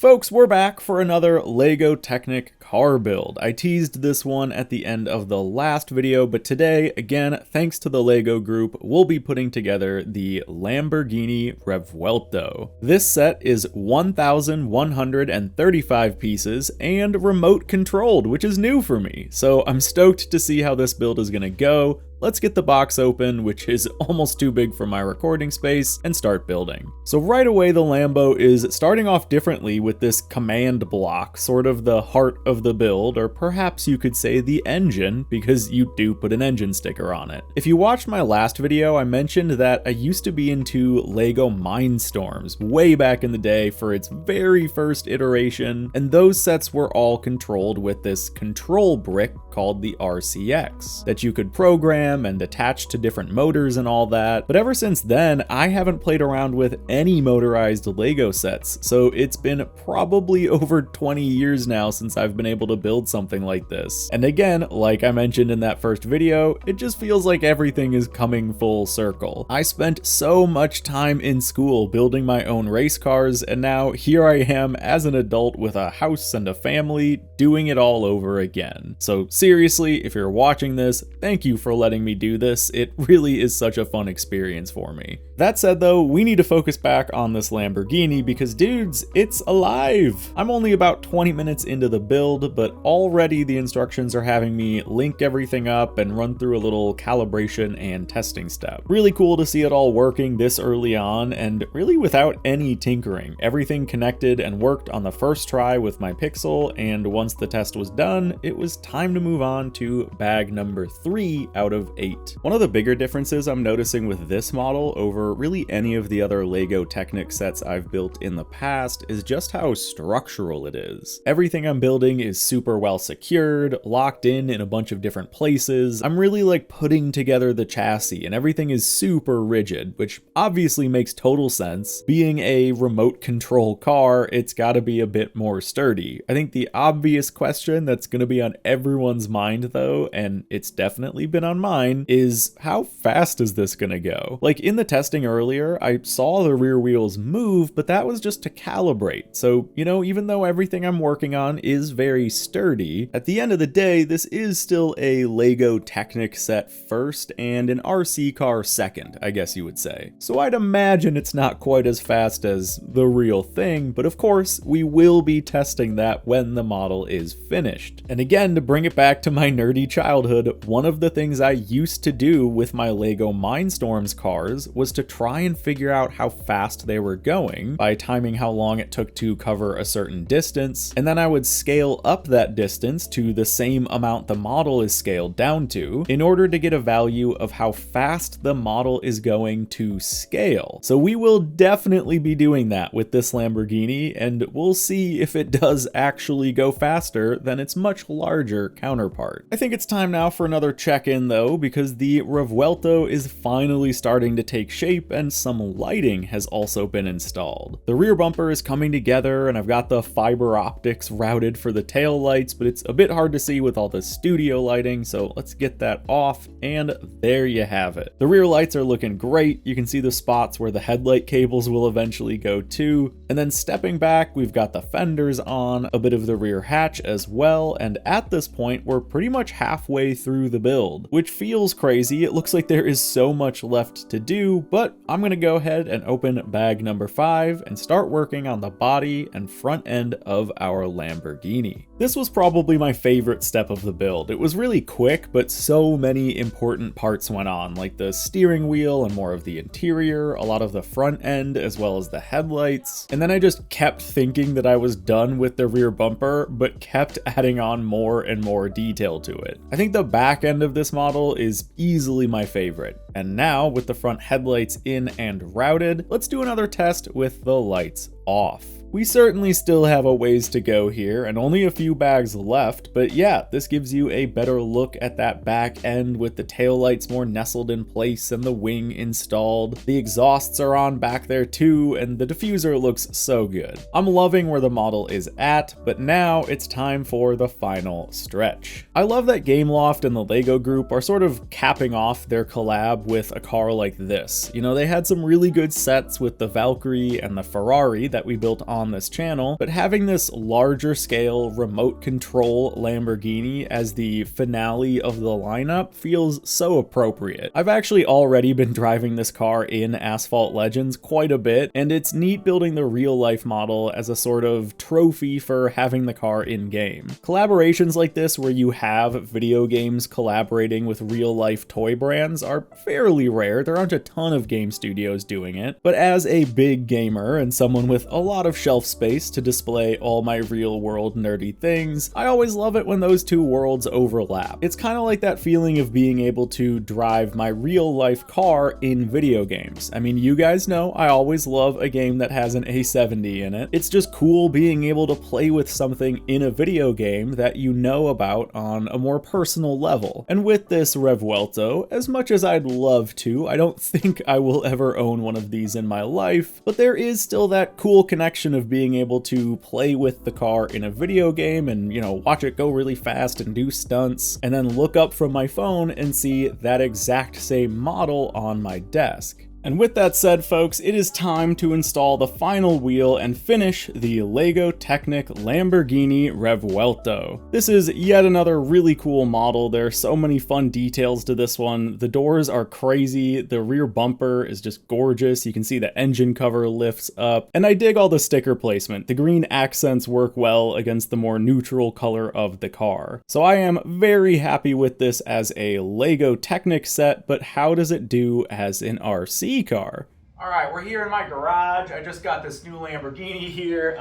Folks, we're back for another LEGO Technic car build. I teased this one at the end of the last video, but today, again, thanks to the LEGO group, we'll be putting together the Lamborghini Revuelto. This set is 1,135 pieces and remote controlled, which is new for me, so I'm stoked to see how this build is gonna go. Let's get the box open, which is almost too big for my recording space, and start building. So right away, the Lambo is starting off differently with this command block, sort of the heart of the build, or perhaps you could say the engine, because you do put an engine sticker on it. If you watched my last video, I mentioned that I used to be into LEGO Mindstorms way back in the day for its very first iteration, and those sets were all controlled with this control brick called the RCX that you could program and attach to different motors and all that. But ever since then, I haven't played around with any motorized LEGO sets, so it's been probably over 20 years now since I've been able to build something like this. And again, like I mentioned in that first video, it just feels like everything is coming full circle. I spent so much time in school building my own race cars, and now here I am as an adult with a house and a family doing it all over again. So seriously, if you're watching this, thank you for letting me do this. It really is such a fun experience for me. That said though, we need to focus back on this Lamborghini because dudes, it's alive! I'm only about 20 minutes into the build, but already the instructions are having me link everything up and run through a little calibration and testing step. Really cool to see it all working this early on and really without any tinkering. Everything connected and worked on the first try with my Pixel, and once the test was done, it was time to move on to bag number 3 out of 8. One of the bigger differences I'm noticing with this model over really any of the other LEGO Technic sets I've built in the past is just how structural it is. Everything I'm building is super well secured, locked in a bunch of different places. I'm really like putting together the chassis and everything is super rigid, which obviously makes total sense. Being a remote control car, it's gotta be a bit more sturdy. I think the obvious question that's gonna be on everyone's mind though, and it's definitely been on mine, is how fast is this gonna go? Like in the testing earlier, I saw the rear wheels move, but that was just to calibrate. So, you know, even though everything I'm working on is very sturdy, at the end of the day, this is still a LEGO Technic set first and an RC car second, I guess you would say. So I'd imagine it's not quite as fast as the real thing, but of course, we will be testing that when the model is finished. And again, to bring it back to my nerdy childhood, one of the things I used to do with my LEGO Mindstorms cars was to try and figure out how fast they were going by timing how long it took to cover a certain distance, and then I would scale up that distance to the same amount the model is scaled down to in order to get a value of how fast the model is going to scale. So we will definitely be doing that with this Lamborghini, and we'll see if it does actually go faster than its much larger counterpart. I think it's time now for another check-in though, because the Revuelto is finally starting to take shape and some lighting has also been installed. The rear bumper is coming together and I've got the fiber optics routed for the tail lights, but it's a bit hard to see with all the studio lighting, so let's get that off, and there you have it. The rear lights are looking great. You can see the spots where the headlight cables will eventually go to, and then stepping back, we've got the fenders on, a bit of the rear hatch as well, and at this point, we're pretty much halfway through the build, which feels crazy. It looks like there is so much left to do, but I'm gonna go ahead and open bag number 5 and start working on the body and front end of our Lamborghini. This was probably my favorite step of the build. It was really quick, but so many important parts went on, like the steering wheel and more of the interior, a lot of the front end, as well as the headlights. And then I just kept thinking that I was done with the rear bumper, but kept adding on more and more detail to it. I think the back end of this model is easily my favorite. And now, with the front headlights in and routed, let's do another test with the lights off. We certainly still have a ways to go here and only a few bags left, but yeah, this gives you a better look at that back end with the taillights more nestled in place and the wing installed. The exhausts are on back there too, and the diffuser looks so good. I'm loving where the model is at, but now it's time for the final stretch. I love that Gameloft and the LEGO group are sort of capping off their collab with a car like this. You know, they had some really good sets with the Valkyrie and the Ferrari that we built on on this channel, but having this larger scale remote control Lamborghini as the finale of the lineup feels so appropriate. I've actually already been driving this car in Asphalt Legends quite a bit, and it's neat building the real life model as a sort of trophy for having the car in game. Collaborations like this where you have video games collaborating with real life toy brands are fairly rare. There aren't a ton of game studios doing it, but as a big gamer and someone with a lot of shelf space to display all my real world nerdy things, I always love it when those two worlds overlap. It's kind of like that feeling of being able to drive my real life car in video games. I mean, you guys know I always love a game that has an A70 in it. It's just cool being able to play with something in a video game that you know about on a more personal level. And with this Revuelto, as much as I'd love to, I don't think I will ever own one of these in my life, but there is still that cool connection of being able to play with the car in a video game and, you know, watch it go really fast and do stunts, and then look up from my phone and see that exact same model on my desk. And with that said, folks, it is time to install the final wheel and finish the LEGO Technic Lamborghini Revuelto. This is yet another really cool model. There are so many fun details to this one. The doors are crazy, the rear bumper is just gorgeous, you can see the engine cover lifts up, and I dig all the sticker placement. The green accents work well against the more neutral color of the car. So I am very happy with this as a LEGO Technic set, but how does it do as an RC car? All right, we're here in my garage. I just got this new Lamborghini here.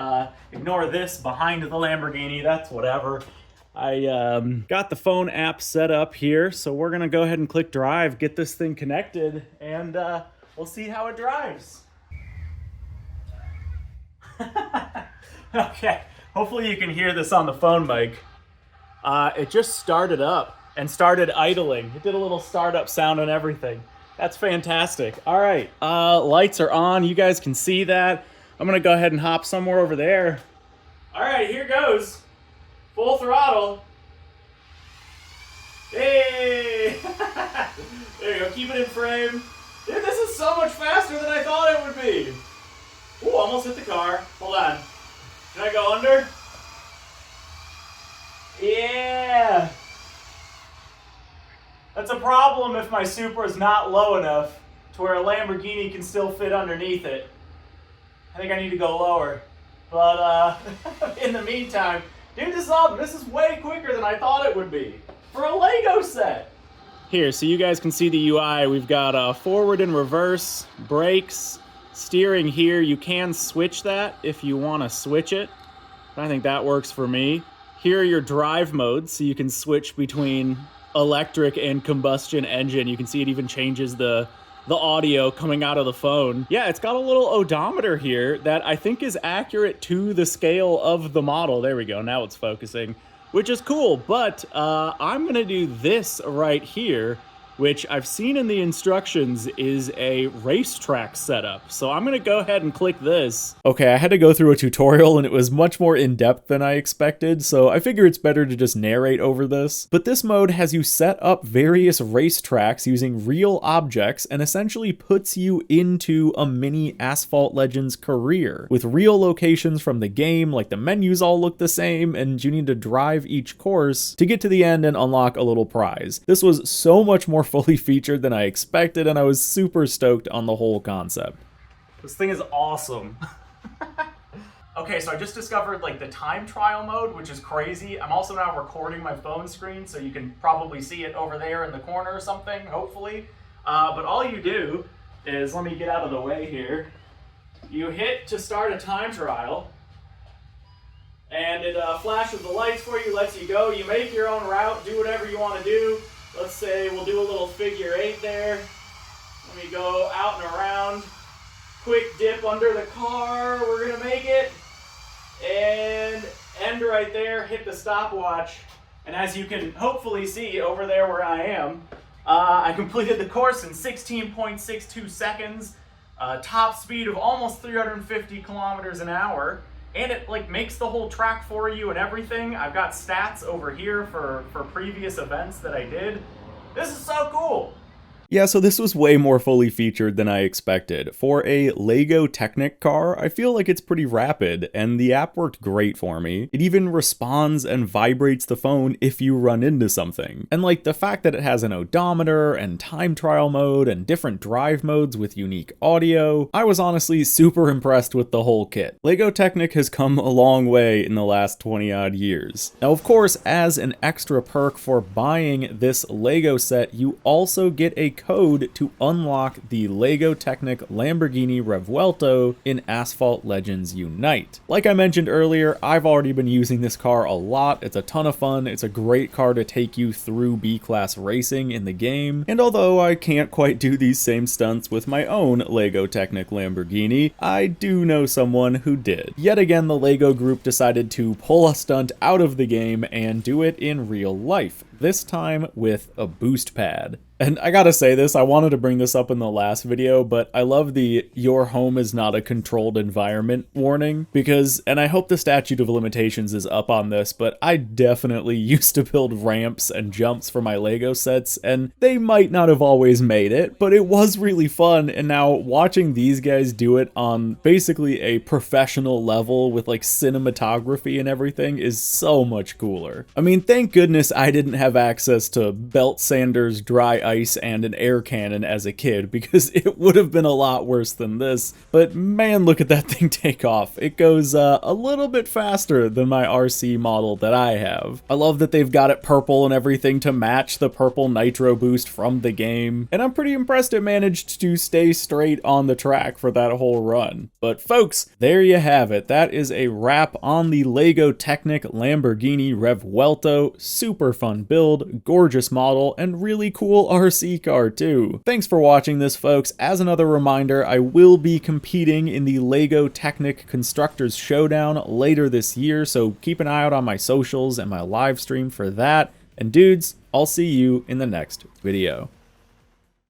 Ignore this behind the Lamborghini, that's whatever. I got the phone app set up here, so we're gonna go ahead and click drive, get this thing connected, and we'll see how it drives. Okay, hopefully you can hear this on the phone mic. It just started up and started idling. It did a little startup sound and everything. That's fantastic. All right, lights are on. You guys can see that. I'm gonna go ahead and hop somewhere over there. All right, here goes. Full throttle. Hey! There you go, keep it in frame. Dude, this is so much faster than I thought it would be. Ooh, almost hit the car. Hold on. Can I go under? Yeah! That's a problem if my Supra is not low enough to where a Lamborghini can still fit underneath it. I think I need to go lower. But in the meantime, dude, this is way quicker than I thought it would be for a Lego set. Here, so you guys can see the UI. We've got forward and reverse, brakes, steering here. You can switch that if you want to switch it. I think that works for me. Here are your drive modes, so you can switch between electric and combustion engine. You can see it even changes the audio coming out of the phone. Yeah, it's got a little odometer here that I think is accurate to the scale of the model. There we go, now it's focusing, which is cool, but I'm gonna do this right here, which I've seen in the instructions is a racetrack setup. So I'm gonna go ahead and click this. Okay, I had to go through a tutorial and it was much more in-depth than I expected, so I figure it's better to just narrate over this. But this mode has you set up various racetracks using real objects and essentially puts you into a mini Asphalt Legends career with real locations from the game, like the menus all look the same, and you need to drive each course to get to the end and unlock a little prize. This was so much more fully featured than I expected, and I was super stoked on the whole concept. This thing is awesome. Okay, so I just discovered like the time trial mode, which is crazy. I'm also now recording my phone screen, so you can probably see it over there in the corner or something, hopefully. But all you do is, let me get out of the way here. You hit to start a time trial, and it flashes the lights for you, lets you go. You make your own route, do whatever you want to do. Let's say we'll do a little figure 8 there. Let me go out and around. Quick dip under the car. We're gonna make it. And end right there, hit the stopwatch. And as you can hopefully see over there where I am, I completed the course in 16.62 seconds. Top speed of almost 350 kilometers an hour. And it like makes the whole track for you and everything. I've got stats over here for previous events that I did. This is so cool. Yeah, so this was way more fully featured than I expected. For a Lego Technic car, I feel like it's pretty rapid, and the app worked great for me. It even responds and vibrates the phone if you run into something. And like the fact that it has an odometer and time trial mode and different drive modes with unique audio, I was honestly super impressed with the whole kit. Lego Technic has come a long way in the last 20 odd years. Now of course, as an extra perk for buying this Lego set, you also get a code to unlock the Lego Technic Lamborghini Revuelto in Asphalt Legends Unite. Like I mentioned earlier, I've already been using this car a lot. It's a ton of fun. It's a great car to take you through B-class racing in the game. And although I can't quite do these same stunts with my own Lego Technic Lamborghini, I do know someone who did. Yet again, the Lego group decided to pull a stunt out of the game and do it in real life, this time with a boost pad. And I gotta say this, I wanted to bring this up in the last video, but I love the "your home is not a controlled environment" warning, because, and I hope the statute of limitations is up on this, but I definitely used to build ramps and jumps for my Lego sets, and they might not have always made it, but it was really fun, and now watching these guys do it on basically a professional level with like cinematography and everything is so much cooler. I mean, thank goodness I didn't have access to belt sanders, dry ice, and an air cannon as a kid, because it would have been a lot worse than this. But man, look at that thing take off. It goes a little bit faster than my RC model that I have. I love that they've got it purple and everything to match the purple nitro boost from the game, and I'm pretty impressed it managed to stay straight on the track for that whole run. But folks, there you have it. That is a wrap on the Lego Technic Lamborghini Revuelto. Super fun build, gorgeous model, and really cool RC car too. Thanks for watching this, folks. As another reminder, I will be competing in the Lego Technic Constructors Showdown later this year, so keep an eye out on my socials and my live stream for that. And dudes, I'll see you in the next video.